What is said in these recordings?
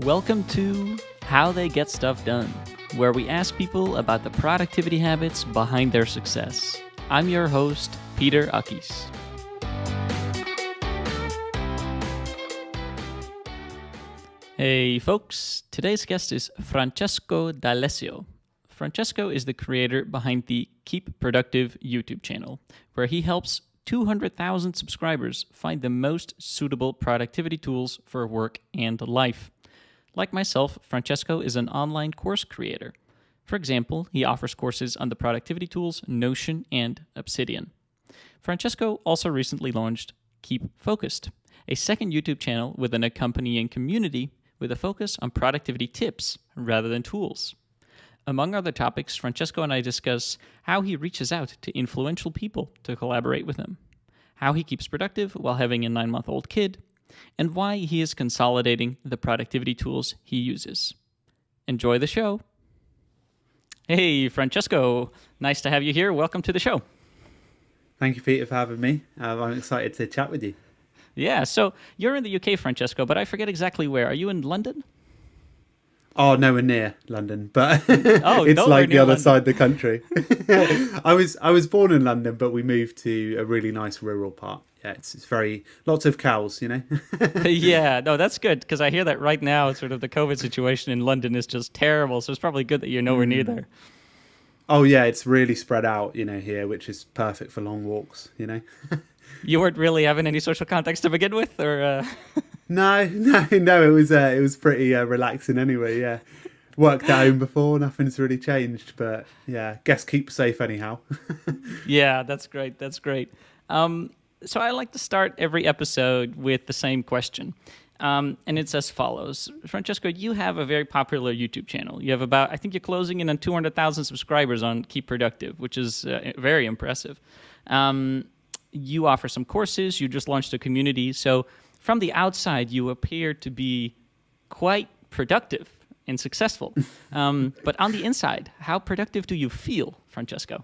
Welcome to How They Get Stuff Done, where we ask people about the productivity habits behind their success. I'm your host, Peter Akis. Hey folks, today's guest is Francesco D'Alessio. Francesco is the creator behind the Keep Productive YouTube channel, where he helps 200,000 subscribers find the most suitable productivity tools for work and life. Like myself, Francesco is an online course creator. For example, he offers courses on the productivity tools Notion and Obsidian. Francesco also recently launched Keep Focused, a second YouTube channel with an accompanying community with a focus on productivity tips rather than tools. Among other topics, Francesco and I discuss how he reaches out to influential people to collaborate with him, how he keeps productive while having a 9-month-old kid, and why he is consolidating the productivity tools he uses. Enjoy the show. Hey, Francesco, nice to have you here. Welcome to the show. Thank you, Peter, for having me. I'm excited to chat with you. Yeah, so you're in the UK, Francesco, but I forget exactly where. Are you in London? Oh, nowhere near London, but Oh, it's like the other London. side of the country. I was born in London, but we moved to a really nice rural part. Yeah, it's very lots of cows, you know. Yeah, no, that's good, because I hear that right now, sort of the COVID situation in London is just terrible, so it's probably good that you're nowhere near there. Oh yeah, it's really spread out, you know, here, which is perfect for long walks, you know. You weren't really having any social contacts to begin with, or? No. It was pretty relaxing anyway. Yeah, worked at home before. Nothing's really changed, but yeah, guess keep safe anyhow. Yeah, that's great. That's great. So I like to start every episode with the same question. And it's as follows. Francesco, you have a very popular YouTube channel. You have I think you're closing in on 200,000 subscribers on Keep Productive, which is very impressive. You offer some courses. You just launched a community. So from the outside, you appear to be quite productive and successful. But on the inside, how productive do you feel, Francesco?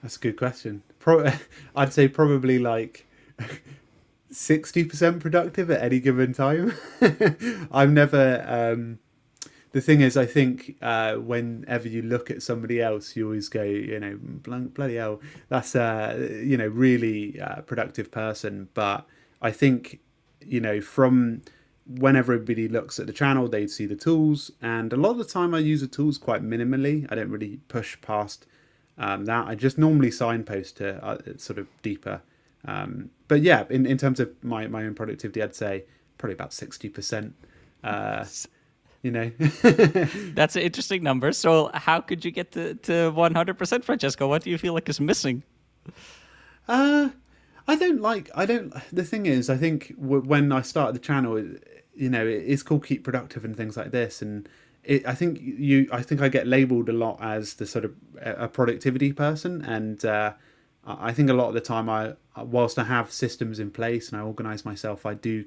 That's a good question. I'd say probably like 60% productive at any given time. I'm never. The thing is, I think whenever you look at somebody else, you always go, you know, bloody hell, that's a really productive person. But I think, you know, from when everybody looks at the channel, they'd see the tools, and a lot of the time I use the tools quite minimally. I don't really push past that. I just normally signpost to sort of deeper. But yeah, in terms of my own productivity, I'd say probably about 60%. You know, That's an interesting number. So how could you get to 100%, Francesco? What do you feel like is missing? The thing is, I think when I started the channel, you know, it's called Keep Productive and things like this, and I think I get labelled a lot as the sort of a productivity person, and I think a lot of the time whilst I have systems in place and I organise myself, I do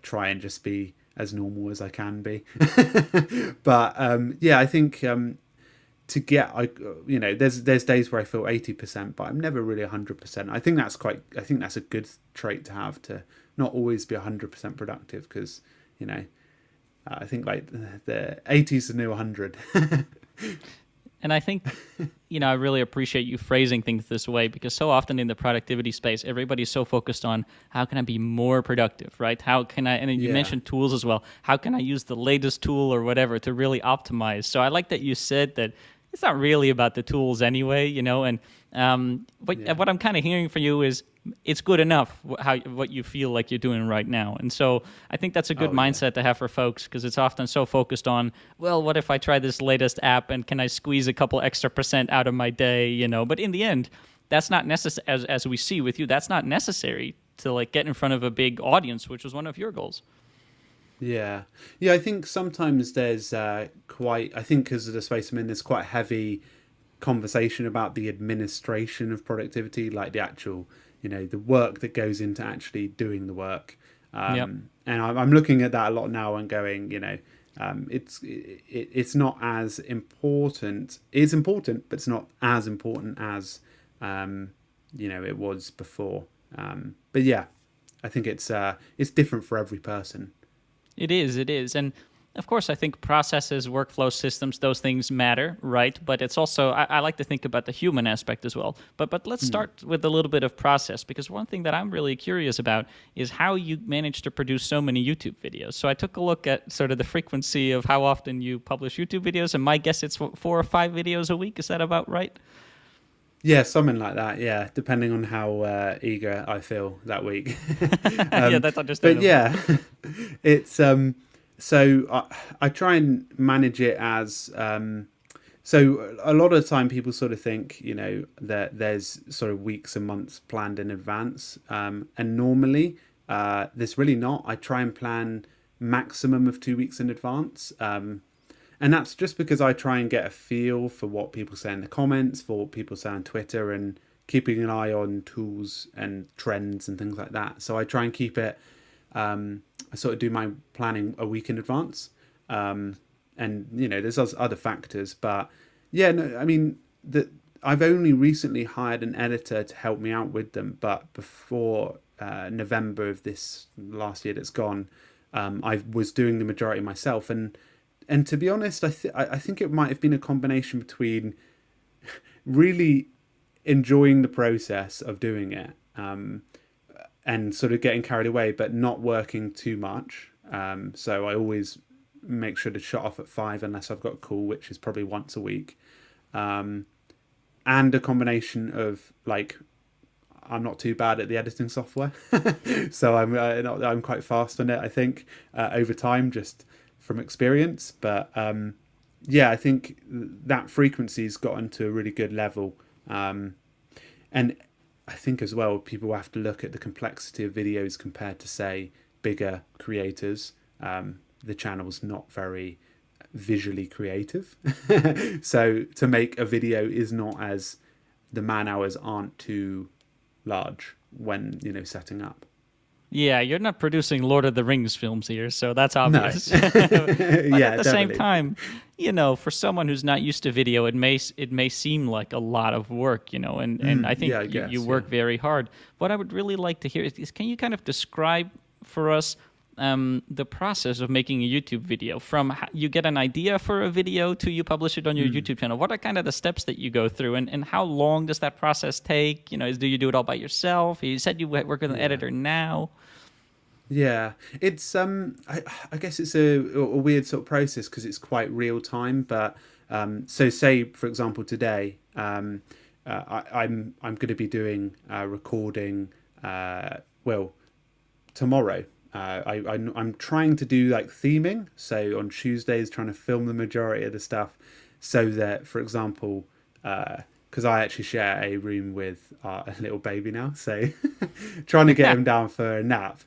try and just be as normal as I can be. But yeah, I think there's days where I feel 80%, but I'm never really 100%. I think that's a good trait to have, to not always be 100% productive, because, you know, I think like the 80 is the new 100. And I think, you know, I really appreciate you phrasing things this way, because so often in the productivity space, everybody's so focused on how can I be more productive, right? How can I, and then you mentioned tools as well. How can I use the latest tool or whatever to really optimize? So I like that you said that it's not really about the tools anyway, you know, and what I'm kind of hearing from you is it's good enough what you feel like you're doing right now. And so I think that's a good mindset to have for folks, because it's often so focused on, well, what if I try this latest app and can I squeeze a couple extra % out of my day, you know? But in the end, that's not necessary, as we see with you, that's not necessary to like get in front of a big audience, which was one of your goals. Yeah, I think sometimes there's I think because of the space I'm in, there's quite heavy conversation about the administration of productivity, like the actual, you know, the work that goes into actually doing the work. And I'm looking at that a lot now and going, you know, it's not as important. It's important, but it's not as important as you know, it was before. But yeah, I think it's different for every person. It is. And of course, I think processes, workflow systems, those things matter, right? But it's also, I like to think about the human aspect as well. But let's start with a little bit of process, because one thing that I'm really curious about is how you manage to produce so many YouTube videos. So I took a look at sort of the frequency of how often you publish YouTube videos, and my guess it's 4 or 5 videos a week. Is that about right? Yeah, something like that. Yeah, depending on how eager I feel that week. Yeah, that's understandable. But yeah, it's so I try and manage it as so a lot of the time people sort of think, you know, that there's sort of weeks and months planned in advance, and normally there's really not. I try and plan maximum of 2 weeks in advance. And that's just because I try and get a feel for what people say in the comments, for what people say on Twitter, and keeping an eye on tools and trends and things like that. So I try and keep it, I sort of do my planning a week in advance. And, you know, there's other factors. But yeah, no, I mean, I've only recently hired an editor to help me out with them. But before November of this last year that's gone, I was doing the majority myself. And to be honest, I think it might have been a combination between really enjoying the process of doing it, and sort of getting carried away, but not working too much. So I always make sure to shut off at 5 unless I've got a call, which is probably once a week. And a combination of, like, I'm not too bad at the editing software, so I'm quite fast on it, I think, over time, just from experience. But yeah, I think that frequency's gotten to a really good level, and I think as well people have to look at the complexity of videos compared to, say, bigger creators. The channel's not very visually creative, so to make a video is not as, the man hours aren't too large when, you know, setting up. Yeah, you're not producing Lord of the Rings films here, so that's obvious. No. But Yeah, at the same time, you know, for someone who's not used to video, it may seem like a lot of work, you know, and I think yeah, I guess, you work very hard. What I would really like to hear is can you kind of describe for us the process of making a YouTube video, from you get an idea for a video to you publish it on your YouTube channel? What are kind of the steps that you go through, and how long does that process take? You know, do you do it all by yourself? You said you work with an editor now. Yeah, it's I guess it's a weird sort of process because it's quite real time. But so say for example today, I'm going to be doing recording tomorrow. I'm trying to do like theming. So on Tuesdays, trying to film the majority of the stuff, so that, for example, because I actually share a room with a little baby now, so trying to get him down for a nap.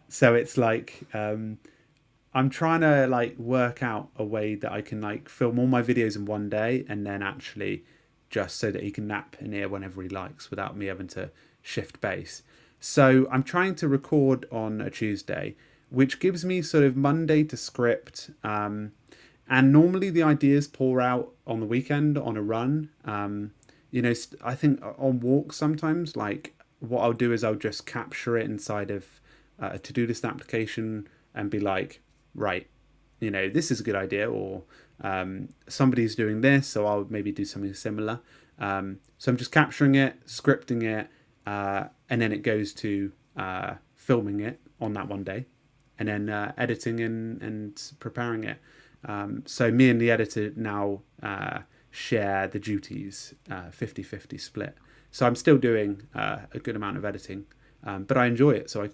So it's like I'm trying to like work out a way that I can like film all my videos in one day, and then actually just so that he can nap in here whenever he likes without me having to shift base. So I'm trying to record on a Tuesday, which gives me sort of Monday to script. And normally the ideas pour out on the weekend on a run. You know, I think on walks sometimes, like what I'll do is I'll just capture it inside of a to-do list application and be like, right, you know, this is a good idea, or somebody's doing this, so I'll maybe do something similar. So I'm just capturing it, scripting it, and then it goes to filming it on that one day, and then editing and preparing it. So me and the editor now share the duties, 50-50 split. So I'm still doing a good amount of editing, but I enjoy it, so I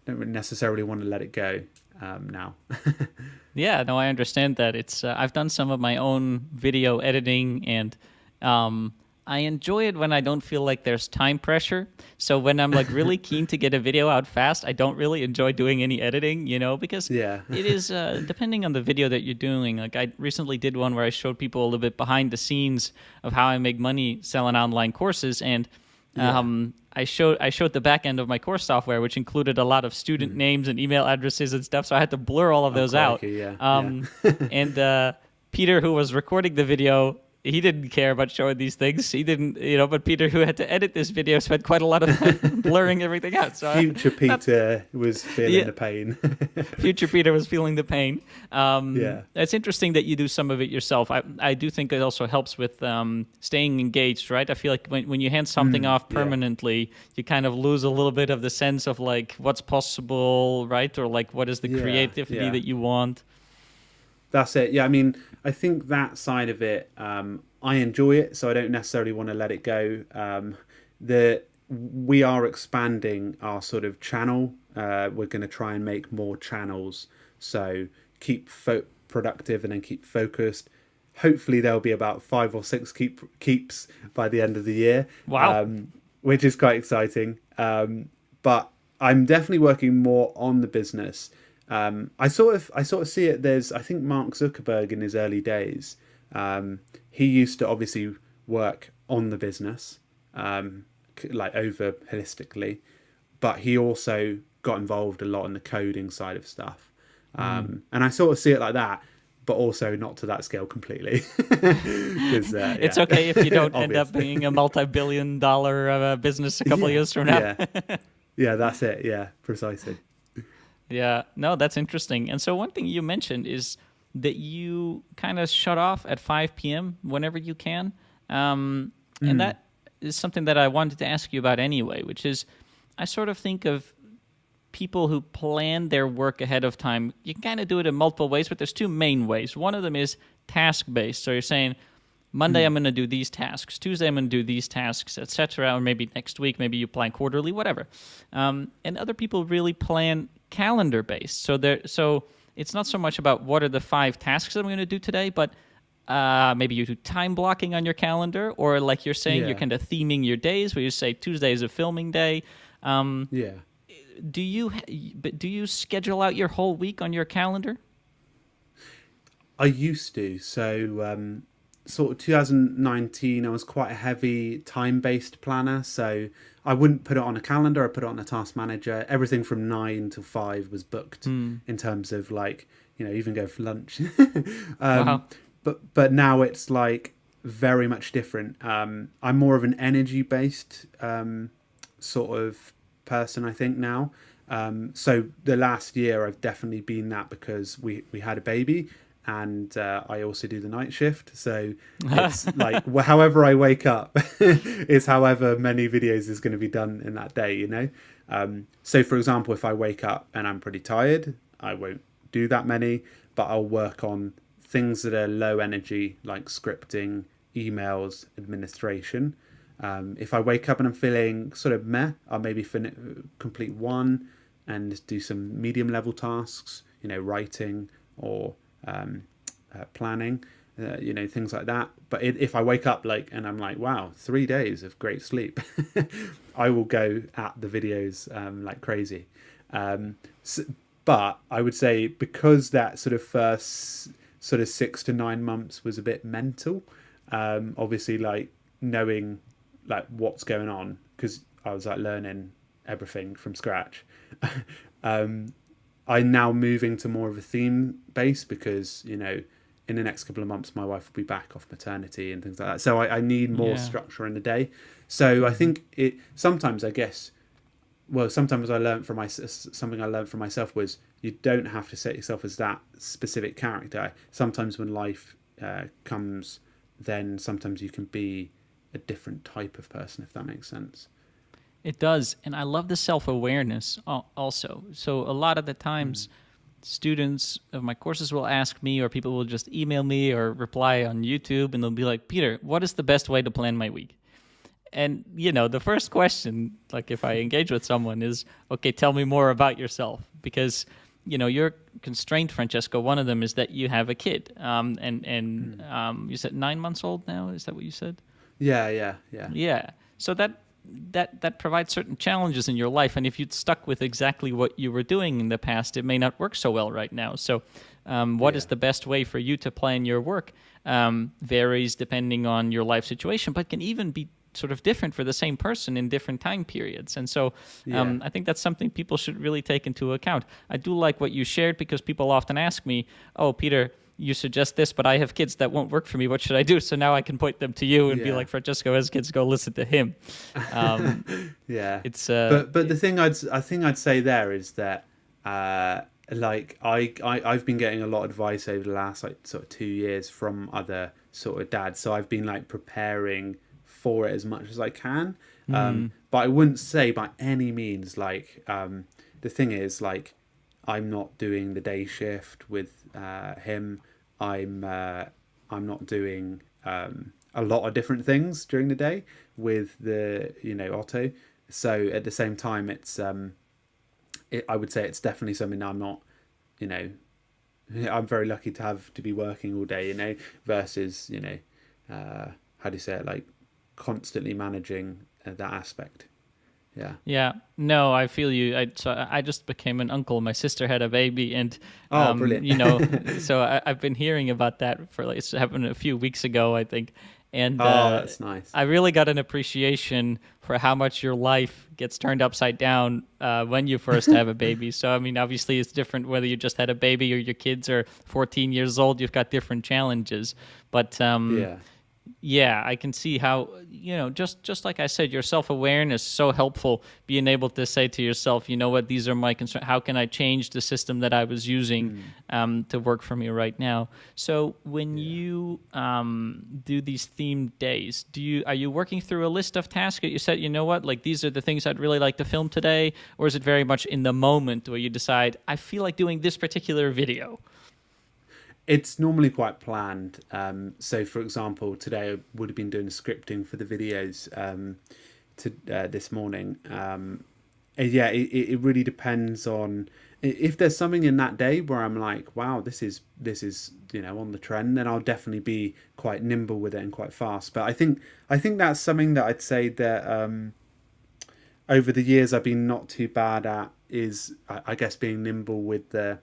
don't necessarily want to let it go now. Yeah, no, I understand that. It's I've done some of my own video editing, and I enjoy it when I don't feel like there's time pressure. So when I'm like really keen to get a video out fast, I don't really enjoy doing any editing, you know, because it is depending on the video that you're doing. Like I recently did one where I showed people a little bit behind the scenes of how I make money selling online courses, and I showed the back end of my course software, which included a lot of student names and email addresses and stuff. So I had to blur all of those out. Yeah. And Peter, who was recording the video, he didn't care about showing these things. He didn't, but Peter, who had to edit this video, spent quite a lot of time blurring everything out. So Future Peter was feeling the pain. Future Peter was feeling the pain. Yeah. It's interesting that you do some of it yourself. I do think it also helps with staying engaged, right? I feel like when you hand something off permanently, you kind of lose a little bit of the sense of like what's possible, right? Or like what is the creativity that you want. That's it. Yeah, I mean, I think that side of it, I enjoy it, so I don't necessarily want to let it go. We are expanding our sort of channel. We're going to try and make more channels, so keep productive and then keep focused. Hopefully there'll be about 5 or 6 keeps by the end of the year. Wow. Which is quite exciting. But I'm definitely working more on the business. I sort of see it. I think Mark Zuckerberg in his early days, he used to obviously work on the business, like over holistically, but he also got involved a lot in the coding side of stuff. And I sort of see it like that, but also not to that scale completely. It's okay if you don't end up being a multi-billion-dollar business a couple of years from now. Yeah, that's it. Yeah, precisely. Yeah, no, that's interesting. And so one thing you mentioned is that you kind of shut off at 5 p.m. whenever you can. And that is something that I wanted to ask you about anyway, which is I sort of think of people who plan their work ahead of time. You can kind of do it in multiple ways, but there's 2 main ways. One of them is task-based. So you're saying, Monday I'm going to do these tasks, Tuesday I'm going to do these tasks, etc. Or maybe next week, maybe you plan quarterly, whatever. And other people really plan calendar-based. So it's not so much about what are the 5 tasks that I'm going to do today, but maybe you do time blocking on your calendar, or like you're saying, you're kind of theming your days, where you say Tuesday is a filming day. Do you schedule out your whole week on your calendar? I used to. So sort of 2019, I was quite a heavy time-based planner. So I wouldn't put it on a calendar. I put it on a task manager. Everything from 9 till 5 was booked in terms of like, even go for lunch. Wow. But now it's like very much different. I'm more of an energy-based sort of person, I think, now. So the last year I've definitely been that, because we had a baby, and I also do the night shift. So it's like however I wake up is however many videos is going to be done in that day, So for example, if I wake up and I'm pretty tired, I won't do that many, but I'll work on things that are low energy, like scripting, emails, administration. If I wake up and I'm feeling sort of meh, I'll maybe complete one and do some medium level tasks, writing or planning, things like that. But if I wake up and I'm like, wow, 3 days of great sleep, I will go at the videos like crazy. But I would say, because that sort of first sort of 6 to 9 months was a bit mental, obviously like knowing like what's going on, because I was like learning everything from scratch. I'm now moving to more of a theme base, because in the next couple of months my wife will be back off maternity and things like that, so I need more structure in the day. So I think sometimes I learned from something I learned from myself was, you don't have to set yourself as that specific character. Sometimes when life comes, then sometimes you can be a different type of person, if that makes sense. It does. And I love the self-awareness also. So a lot of the times students of my courses will ask me, or people will just email me or reply on YouTube, and they'll be like, Peter, what is the best way to plan my week? And, the first question, like if I engage with someone, is, okay, tell me more about yourself. Because, you're constrained, Francesco. One of them is that you have a kid. You said 9 months old now? Is that what you said? Yeah. So that provides certain challenges in your life, and if you'd stuck with exactly what you were doing in the past, it may not work so well right now. So what is the best way for you to plan your work varies depending on your life situation, but can even be sort of different for the same person in different time periods. And so I think that's something people should really take into account. I do like what you shared, because people often ask me, oh, Peter, you suggest this, but I have kids that won't work for me. What should I do? So now I can point them to you and be like, Francesco has kids, go listen to him. Yeah. It's but the thing I'd say there is that like I've been getting a lot of advice over the last like sort of 2 years from other sort of dads. So I've been like preparing for it as much as I can. But I wouldn't say by any means like the thing is like I'm not doing the day shift with him. I'm not doing a lot of different things during the day with the Otto. So at the same time, it's I would say it's definitely something I'm not, I'm very lucky to be working all day, versus how do you say it, like constantly managing that aspect. Yeah. No, I feel you. I just became an uncle. My sister had a baby, and brilliant. So I've been hearing about that for like, it's happened a few weeks ago, I think. And that's nice. I really got an appreciation for how much your life gets turned upside down when you first have a baby. So, I mean, obviously it's different whether you just had a baby or your kids are 14 years old. You've got different challenges. But yeah, I can see how, just like I said, your self-awareness is so helpful, being able to say to yourself, you know what, these are my concerns. How can I change the system that I was using to work for me right now? So when you do these themed days, are you working through a list of tasks that you said, you know what, like these are the things I'd really like to film today? Or is it very much in the moment where you decide, I feel like doing this particular video? It's normally quite planned. So, for example, today I would have been doing scripting for the videos this morning. It really depends on if there's something in that day where I'm like, wow, this is on the trend, then I'll definitely be quite nimble with it and quite fast. But I think that's something that I'd say that over the years I've been not too bad at is I guess being nimble with the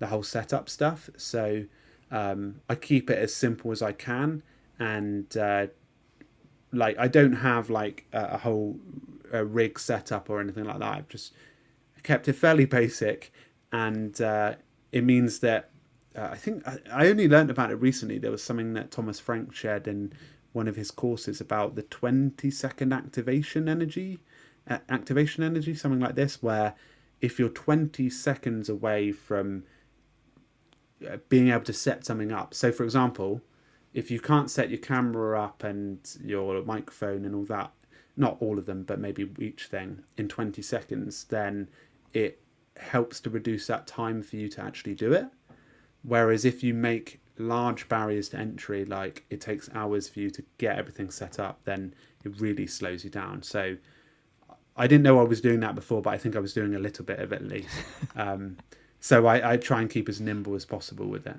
whole setup stuff. So I keep it as simple as I can, and like I don't have like a whole rig setup or anything like that. I've just kept it fairly basic, and it means that I think I only learned about it recently. There was something that Thomas Frank shared in one of his courses about the 20-second activation energy, something like this, where if you're 20 seconds away from being able to set something up. So, for example, if you can't set your camera up and your microphone and all that, not all of them, but maybe each thing in 20 seconds, then it helps to reduce that time for you to actually do it. Whereas if you make large barriers to entry, like it takes hours for you to get everything set up, then it really slows you down. So I didn't know I was doing that before, but I think I was doing a little bit of it at least. So I try and keep as nimble as possible with it.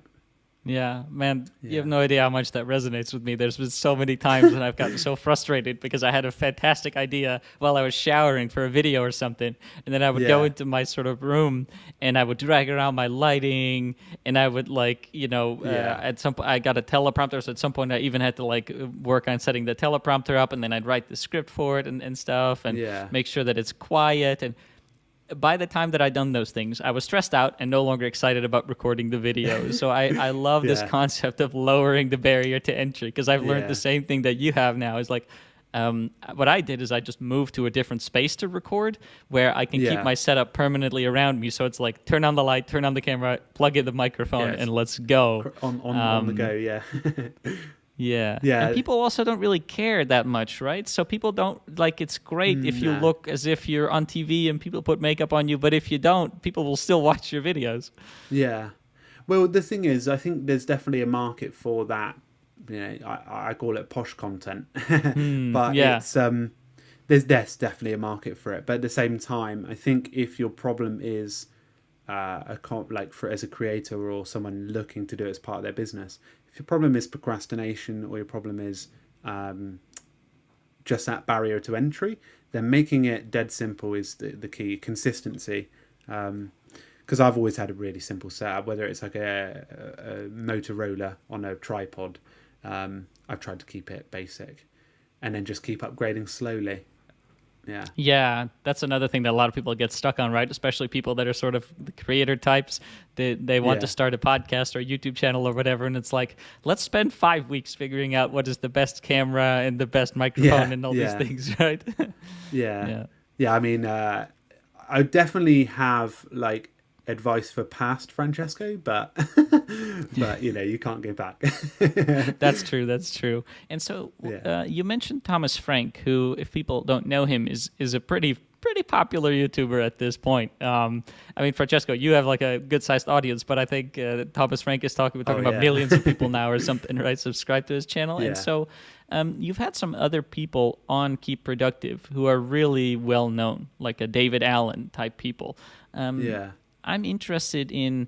Yeah, man, you have no idea how much that resonates with me. There's been so many times when I've gotten so frustrated because I had a fantastic idea while I was showering for a video or something. And then I would go into my sort of room and I would drag around my lighting, and I would like, at some point I got a teleprompter. So at some point I even had to like work on setting the teleprompter up, and then I'd write the script for it and stuff, and make sure that it's quiet. And by the time that I'd done those things, I was stressed out and no longer excited about recording the videos. So I love this concept of lowering the barrier to entry, because I've learned the same thing that you have now. Is like, what I did is I just moved to a different space to record, where I can keep my setup permanently around me. So it's like, turn on the light, turn on the camera, plug in the microphone, and let's go. On the go, yeah. Yeah. And people also don't really care that much, right? So people don't, like, it's great if you look as if you're on TV and people put makeup on you, but if you don't, people will still watch your videos. Yeah. Well, the thing is, I think there's definitely a market for that. I call it posh content, but it's there's definitely a market for it. But at the same time, I think if your problem is as a creator or someone looking to do it as part of their business, if your problem is procrastination, or your problem is just that barrier to entry, then making it dead simple is the key. Consistency. Because I've always had a really simple setup, whether it's like a Motorola on a tripod. I've tried to keep it basic, and then just keep upgrading slowly. Yeah. Yeah, that's another thing that a lot of people get stuck on, right? Especially people that are sort of the creator types. They want to start a podcast or a YouTube channel or whatever, and it's like, let's spend 5 weeks figuring out what is the best camera and the best microphone and all these things, right? Yeah. I mean, I definitely have like advice for past Francesco, but you can't go back. That's true. And so you mentioned Thomas Frank, who, if people don't know him, is a pretty popular YouTuber at this point. I mean, Francesco, you have like a good sized audience, but I think Thomas Frank is talking about millions of people now or something, right? Subscribe to his channel. And so you've had some other people on Keep Productive who are really well known, like a David Allen type people. I'm interested in,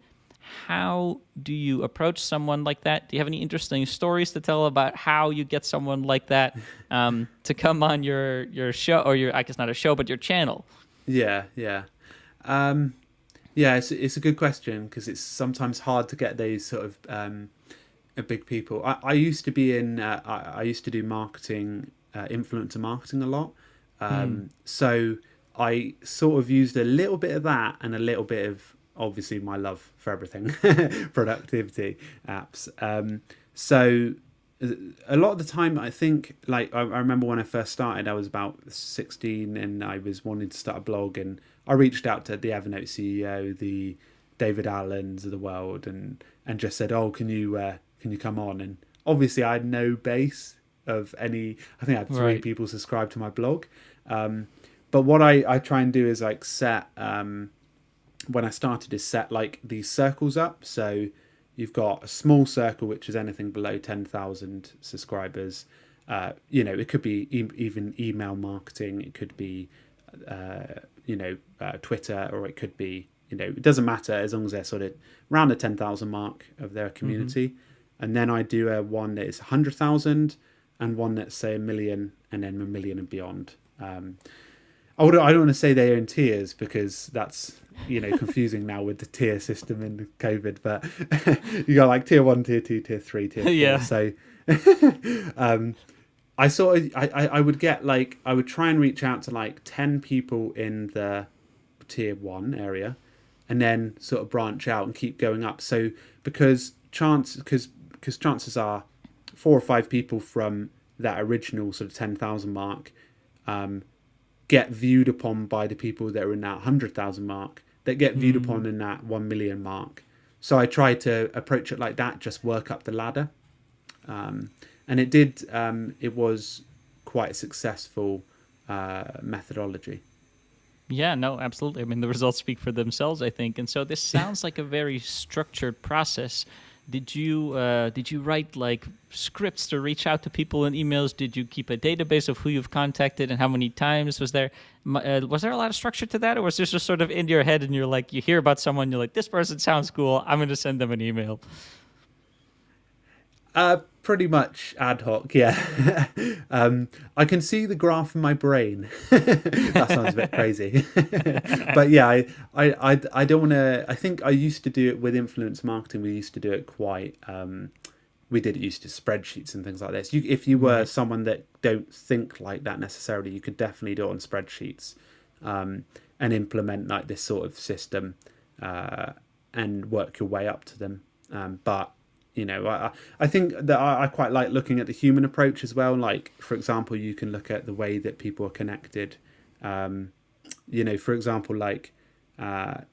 how do you approach someone like that? Do you have any interesting stories to tell about how you get someone like that to come on your show, or I guess not a show, but your channel? It's a good question, because it's sometimes hard to get those sort of big people. I used to be in I used to do marketing, influencer marketing a lot. So I sort of used a little bit of that and a little bit of, obviously, my love for everything, productivity apps. So a lot of the time, I think, like, I remember when I first started, I was about 16 and I was wanting to start a blog, and I reached out to the Evernote CEO, the David Allens of the world, and just said, oh, can you come on? And obviously I had no base of any. I think I had 3 people subscribe to my blog. But what I try and do is like set, when I started, is set like these circles up. So you've got a small circle, which is anything below 10,000 subscribers. It could be even email marketing. It could be, Twitter, or it could be, it doesn't matter, as long as they're sort of around the 10,000 mark of their community. And then I do one that is 100,000 and one that's, say, 1 million, and then 1 million and beyond. I don't want to say they are in tiers, because that's, confusing now with the tier system in COVID, but you got like tier 1, tier 2, tier 3, tier 4. So I would get like, I would try and reach out to like 10 people in the tier 1 area, and then sort of branch out and keep going up. So because chances are 4 or 5 people from that original sort of 10,000 mark get viewed upon by the people that are in that 100,000 mark, that get viewed upon in that 1 million mark. So I try to approach it like that, just work up the ladder. And it did, it was quite a successful methodology. Yeah, no, absolutely. I mean, the results speak for themselves, I think. And so this sounds like a very structured process. Did you write like scripts to reach out to people in emails? Did you keep a database of who you've contacted and how many times? Was there a lot of structure to that, or was this just sort of in your head and you're like, you hear about someone, you're like, this person sounds cool, I'm going to send them an email? Pretty much ad hoc, yeah. I can see the graph in my brain. That sounds a bit crazy. But yeah, I don't want to. I think I used to do it with influence marketing. We used to do it quite. We did it used to spreadsheets and things like this. If you were someone that don't think like that necessarily, you could definitely do it on spreadsheets and implement like this sort of system and work your way up to them. But I think that I quite like looking at the human approach as well. Like, for example, you can look at the way that people are connected. For example, like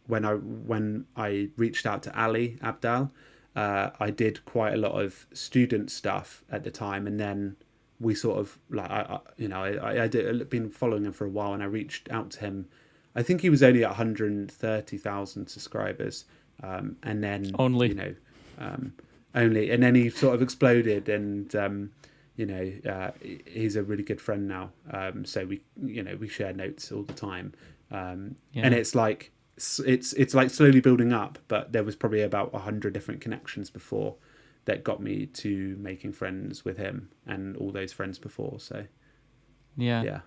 when I reached out to Ali Abdal, I did quite a lot of student stuff at the time, and then we sort of like I'd been following him for a while, and I reached out to him. I think he was only at 130,000 subscribers, and then only. Only, and then he sort of exploded, and he's a really good friend now. So we share notes all the time, and it's like slowly building up. But there was probably about 100 different connections before that got me to making friends with him, and all those friends before. So yeah.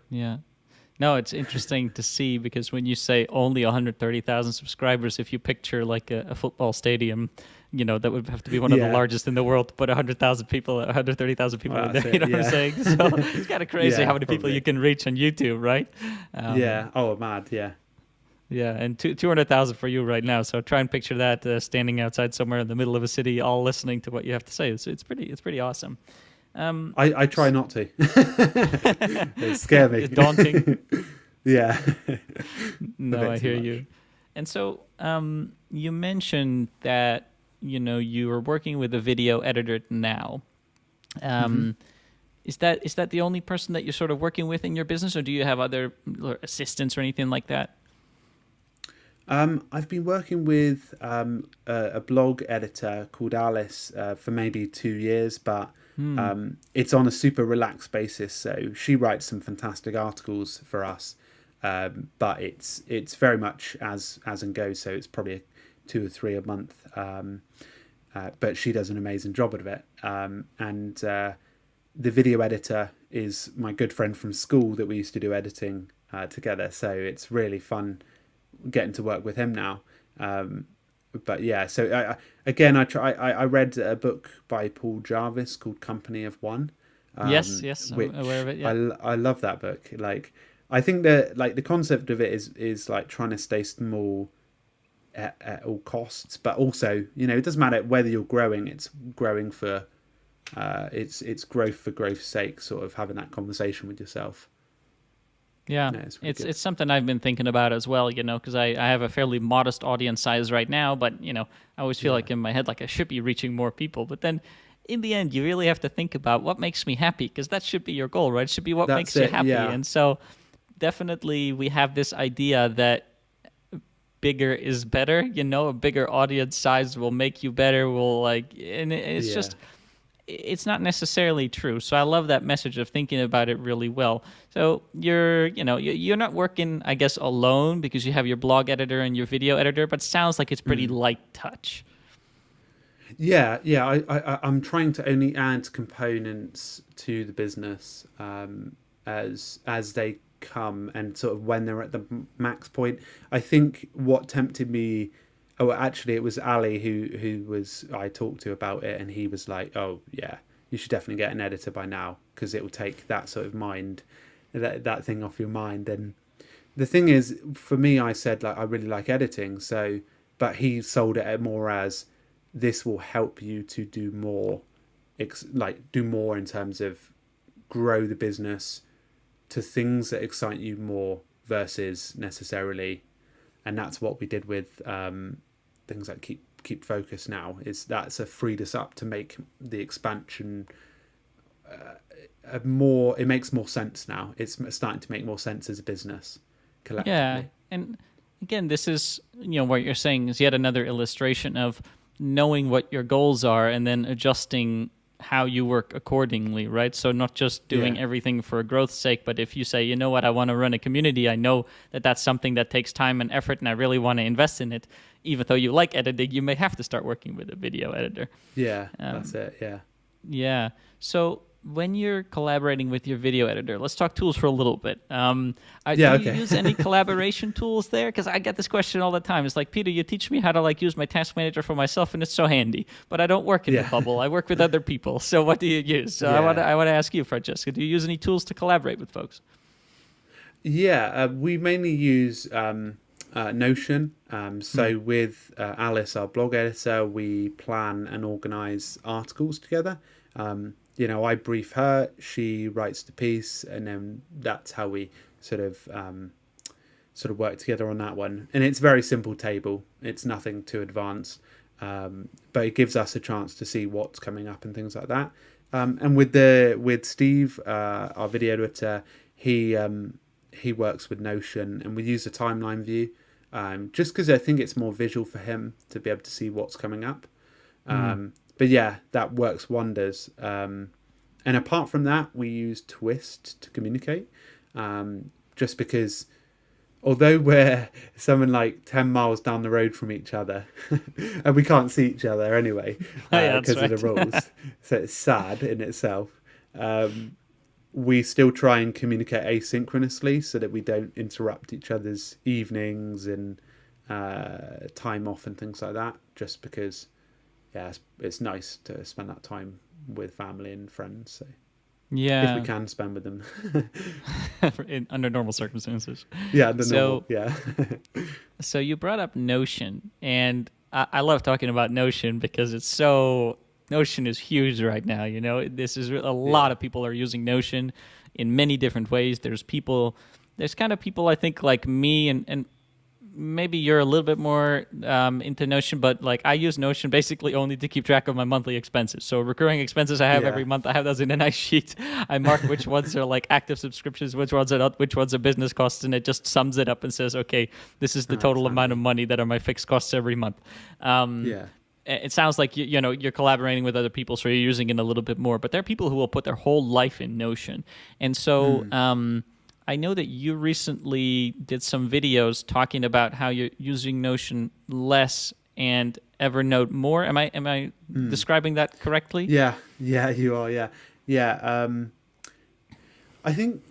No, it's interesting to see, because when you say only 130,000 subscribers, if you picture like a football stadium, that would have to be one of the largest in the world to put 100,000 people, 130,000 people in there. You know what I'm saying? So it's kind of crazy how many people you can reach on YouTube, right? Oh, mad. Yeah, and 200,000 for you right now. So try and picture that standing outside somewhere in the middle of a city, all listening to what you have to say. It's pretty awesome. I try not to. It scares me. It's daunting. Yeah. No, I hear you. And so you mentioned that you are working with a video editor now. Is that the only person that you're sort of working with in your business, or do you have other assistants or anything like that? I've been working with a blog editor called Alice for maybe 2 years, but it's on a super relaxed basis. So she writes some fantastic articles for us, but it's very much as and goes. So it's probably 2 or 3 a month, but she does an amazing job of it. And the video editor is my good friend from school that we used to do editing together. So it's really fun getting to work with him now. But yeah, so I read a book by Paul Jarvis called Company of One. Yes, I'm aware of it. Yeah. I love that book. Like, I think that the concept of it is like trying to stay small at all costs, but also it doesn't matter whether you're growing. It's growing for it's growth for growth's sake. Sort of having that conversation with yourself. Yeah, it's something I've been thinking about as well, because I have a fairly modest audience size right now, but, I always feel like in my head, like I should be reaching more people. But then in the end, you really have to think about what makes me happy, because that should be your goal, right? It should be what makes you happy. Yeah. And so definitely we have this idea that bigger is better, a bigger audience size will make you better, and it's just... It's not necessarily true. So I love that message of thinking about it really well. So you're not working, I guess, alone because you have your blog editor and your video editor, but it sounds like it's pretty light touch. Yeah. I'm trying to only add components to the business as they come and sort of when they're at the max point. I think what tempted me. Oh, actually, it was Ali who I talked to about it, and he was like, "Oh, yeah, you should definitely get an editor by now because it will take that sort of that thing off your mind." And the thing is, for me, I said I really like editing, but he sold it more as this will help you to do more, do more in terms of grow the business to things that excite you more versus necessarily, and that's what we did with. Things like keep focus now that's freed us up to make the expansion it makes more sense now. It's starting to make more sense as a business collectively. Yeah, and again, this is what you're saying is yet another illustration of knowing what your goals are and then adjusting how you work accordingly, right? So not just doing everything for growth's sake, but if you say, you know what, I want to run a community, I know that that's something that takes time and effort and I really want to invest in it. Even though you like editing, you may have to start working with a video editor. Yeah, that's it, yeah. Yeah, so when you're collaborating with your video editor, let's talk tools for a little bit. Do you use any collaboration tools there? Because I get this question all the time. It's like, Peter, you teach me how to use my task manager for myself, and it's so handy. But I don't work in the bubble. I work with other people. So what do you use? So I want to ask you, Francesco, do you use any tools to collaborate with folks? Yeah, we mainly use Notion. So with Alice, our blog editor, we plan and organize articles together. I brief her, she writes the piece, and then that's how we sort of work together on that one. And it's a very simple table. It's nothing too advanced, but it gives us a chance to see what's coming up and things like that. And with Steve, our video editor, he works with Notion, and we use a timeline view, just because I think it's more visual for him to be able to see what's coming up. But yeah, that works wonders. And apart from that, we use Twist to communicate, just because although we're something like 10 miles down the road from each other, and we can't see each other anyway because of the rules, so it's sad in itself. We still try and communicate asynchronously so that we don't interrupt each other's evenings and time off and things like that, just because yeah, it's nice to spend that time with family and friends. So if we Yeah, can spend with them, under normal circumstances. yeah, the normal, So, yeah, so you brought up Notion, and I love talking about Notion because Notion is huge right now. You know, this is a lot yeah, of people are using Notion in many different ways. There's kind of people I think like me and maybe you're a little bit more into Notion, but like I use Notion basically only to keep track of my monthly expenses. So recurring expenses I have every yeah. month, I have those in a nice sheet. I mark which ones are like active subscriptions, which ones are not, which ones are business costs, and it just sums it up and says, okay, this is the Oh, that's total amount of handy. money that are my fixed costs every month. Yeah, It sounds like you know you're collaborating with other people, so you're using it a little bit more. But there are people who will put their whole life in Notion, and so I know that you recently did some videos talking about how you're using Notion less and Evernote more. Am I describing that correctly? yeah, yeah. You are, yeah, yeah. I think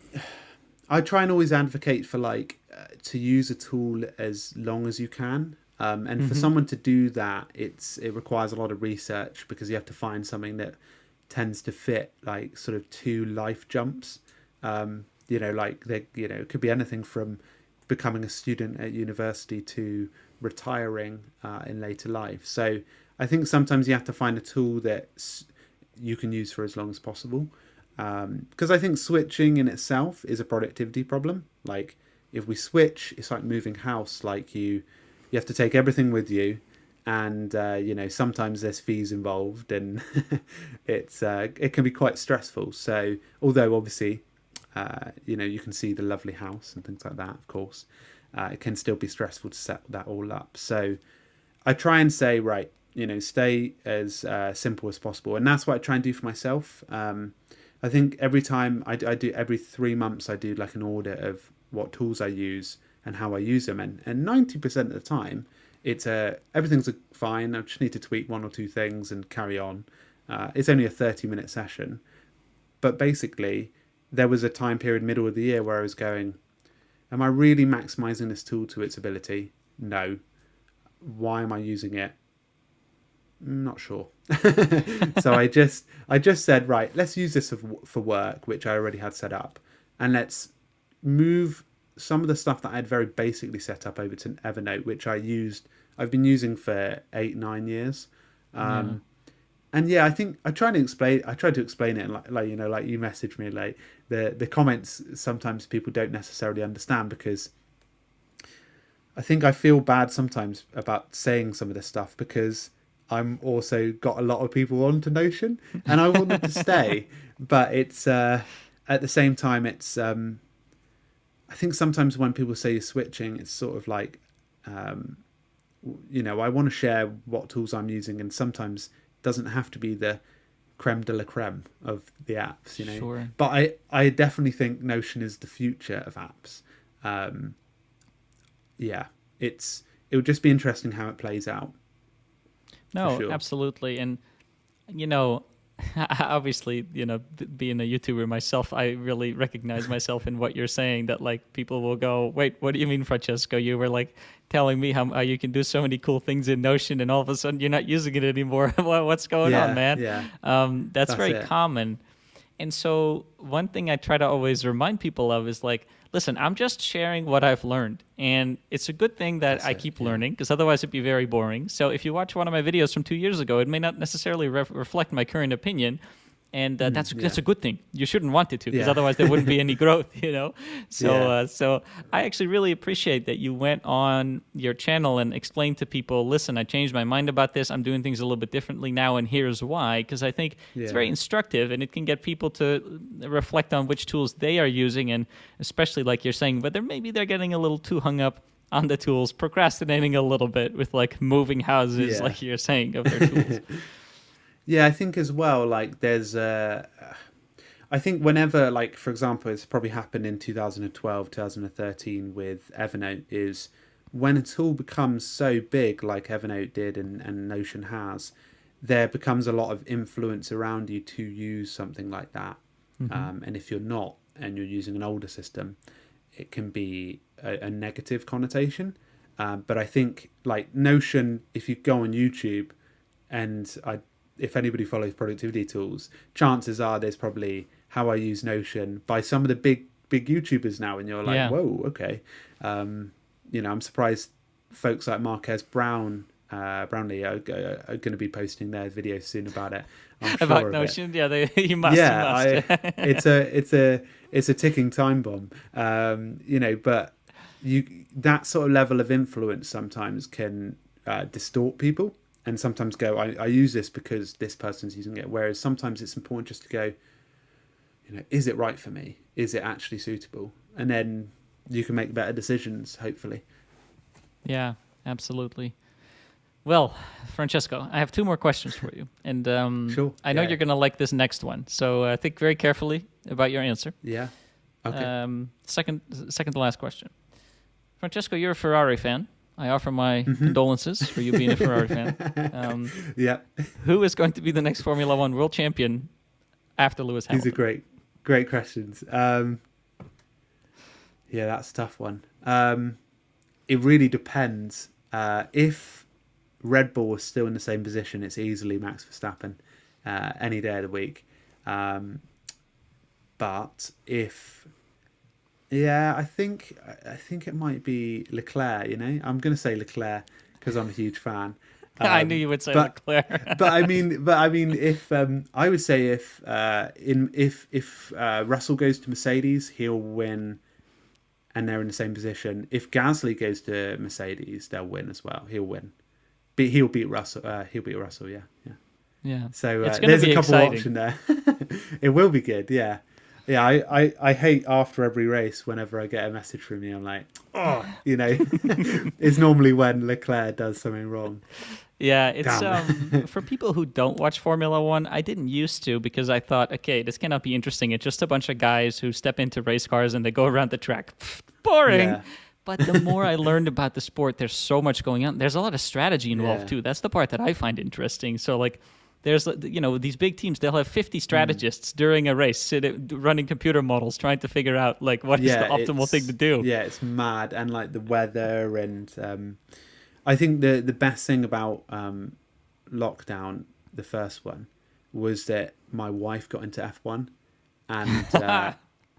I try and always advocate for like to use a tool as long as you can. And for Mm-hmm. someone to do that, it requires a lot of research because you have to find something that tends to fit like sort of two life jumps. Like it could be anything from becoming a student at university to retiring in later life. So I think sometimes you have to find a tool that you can use for as long as possible. Because I think switching in itself is a productivity problem. Like if we switch, it's like moving house. Like you have to take everything with you, and sometimes there's fees involved, and it can be quite stressful. So although obviously you can see the lovely house and things like that, of course, it can still be stressful to set that all up. So I try and say, right, stay as simple as possible, and that's what I try and do for myself. I think every time I do, every 3 months I do like an audit of what tools I use and how I use them, and 90% of the time everything's fine. I just need to tweak one or two things and carry on. It's only a 30-minute session, but basically there was a time period middle of the year where I was going, am I really maximizing this tool to its ability? No. Why am I using it? I'm not sure. So I just said, right, let's use this for work, which I already had set up, and let's move some of the stuff that I had very basically set up over to Evernote, which I've been using for 8-9 years. Yeah. And yeah, I think I tried to explain it, and like you messaged me, like the comments, sometimes people don't necessarily understand, because I think I feel bad sometimes about saying some of this stuff, because I'm also got a lot of people onto Notion and I want them to stay, but it's at the same time, it's I think sometimes when people say you're switching, it's sort of like I want to share what tools I'm using, and sometimes it doesn't have to be the creme de la creme of the apps, Sure. but I definitely think Notion is the future of apps. Yeah, it would just be interesting how it plays out, for No, sure. absolutely. And, you know, obviously, being a YouTuber myself, I really recognize myself in what you're saying, that like people will go, wait, what do you mean, Francesco? You were like telling me how you can do so many cool things in Notion, and all of a sudden you're not using it anymore. What's going on, Yeah, man? yeah, That's that's very it. common. And so one thing I try to always remind people of is like, listen, I'm just sharing what I've learned. And it's a good thing that That's I it. keep Yeah, learning, because otherwise it'd be very boring. So if you watch one of my videos from 2 years ago, it may not necessarily reflect my current opinion. And that's yeah, a good thing. You shouldn't want it to, because yeah, otherwise there wouldn't be any growth. So yeah, so I actually really appreciate that you went on your channel and explained to people, listen, I changed my mind about this. I'm doing things a little bit differently now, and here's why. Because I think it's yeah, very instructive, and it can get people to reflect on which tools they are using, and especially like you're saying, whether maybe they're getting a little too hung up on the tools, procrastinating a little bit with like moving houses, yeah. like you're saying, of their tools. Yeah, I think as well, like there's I think whenever, like, for example, it's probably happened in 2012, 2013 with Evernote, is when a tool becomes so big like Evernote did, and Notion has, there becomes a lot of influence around you to use something like that. Hmm. And if you're not, and you're using an older system, it can be a negative connotation. But I think like Notion, if you go on YouTube, if anybody follows productivity tools, chances are there's probably how I use Notion by some of the big YouTubers now, and you're like, whoa, okay. I'm surprised folks like Marquez Brownlee are going to be posting their videos soon about it. I'm about sure Notion, you must. It's a ticking time bomb. But that sort of level of influence sometimes can distort people, and sometimes go, I use this because this person's using it. Whereas sometimes it's important just to go, is it right for me? Is it actually suitable? And then you can make better decisions, hopefully. Yeah, absolutely. Well, Francesco, I have 2 more questions for you. And sure. I know you're going to like this next one. So think very carefully about your answer. Yeah. Okay. Second to last question. Francesco, you're a Ferrari fan. I offer my condolences for you being a Ferrari fan. Yeah. Who is going to be the next Formula One world champion after Lewis Hamilton? These are great questions. That's a tough one. It really depends. If Red Bull was still in the same position, it's easily Max Verstappen any day of the week. But if... I think it might be Leclerc, I'm going to say Leclerc because I'm a huge fan. I knew you would say Leclerc. but I mean, if I would say if Russell goes to Mercedes, he'll win, and they're in the same position. If Gasly goes to Mercedes, they'll win as well. He'll win, but he'll beat Russell. Yeah. So there's a couple options there. It will be good. Yeah. Yeah, I hate after every race whenever I get a message from you. I'm like, it's normally when Leclerc does something wrong. Yeah, it's for people who don't watch Formula One, I didn't used to because I thought, okay, this cannot be interesting. It's just a bunch of guys who step into race cars and they go around the track. Boring. Yeah. But the more I learned about the sport, there's so much going on. There's a lot of strategy involved too. That's the part that I find interesting. So like, there's, these big teams, they'll have 50 strategists during a race running computer models trying to figure out like what is the optimal thing to do. Yeah, it's mad. And like the weather and I think the best thing about lockdown, the first one, was that my wife got into F1 and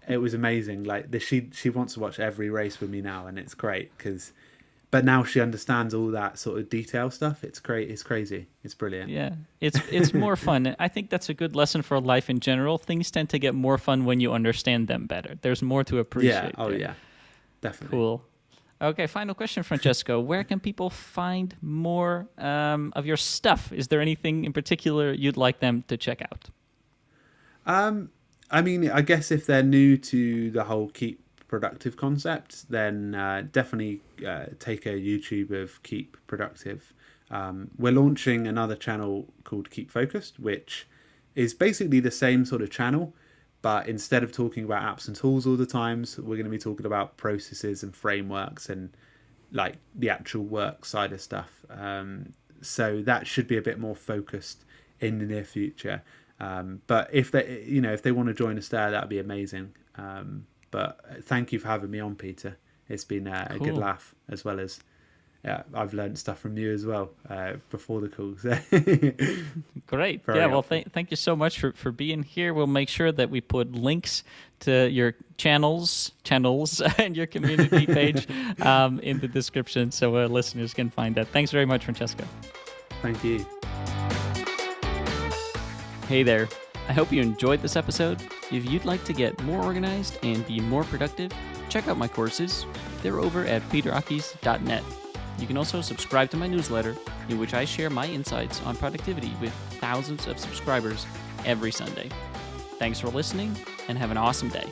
it was amazing. Like she wants to watch every race with me now, and it's great but now she understands all that sort of detail stuff. It's great. It's crazy. It's brilliant. Yeah, it's more fun. I think that's a good lesson for life in general. Things tend to get more fun when you understand them better. There's more to appreciate. Yeah, definitely. Cool. Okay, final question, Francesco. Where can people find more of your stuff? Is there anything in particular you'd like them to check out? I mean, I guess if they're new to the whole Keep Productive concept, then definitely take a YouTube of Keep Productive. We're launching another channel called Keep Focused, which is basically the same sort of channel, but instead of talking about apps and tools all the time, we're going to be talking about processes and frameworks and like the actual work side of stuff. So that should be a bit more focused in the near future. But if they want to join us there, that'd be amazing. But thank you for having me on, Peter. It's been a good laugh, as well as I've learned stuff from you as well before the calls. Great. Well, thank you so much for being here. We'll make sure that we put links to your channels and your community page in the description so listeners can find that. Thanks very much, Francesco. Thank you. Hey there. I hope you enjoyed this episode. If you'd like to get more organized and be more productive, check out my courses. They're over at peterakis.net. You can also subscribe to my newsletter, in which I share my insights on productivity with thousands of subscribers every Sunday. Thanks for listening, and have an awesome day.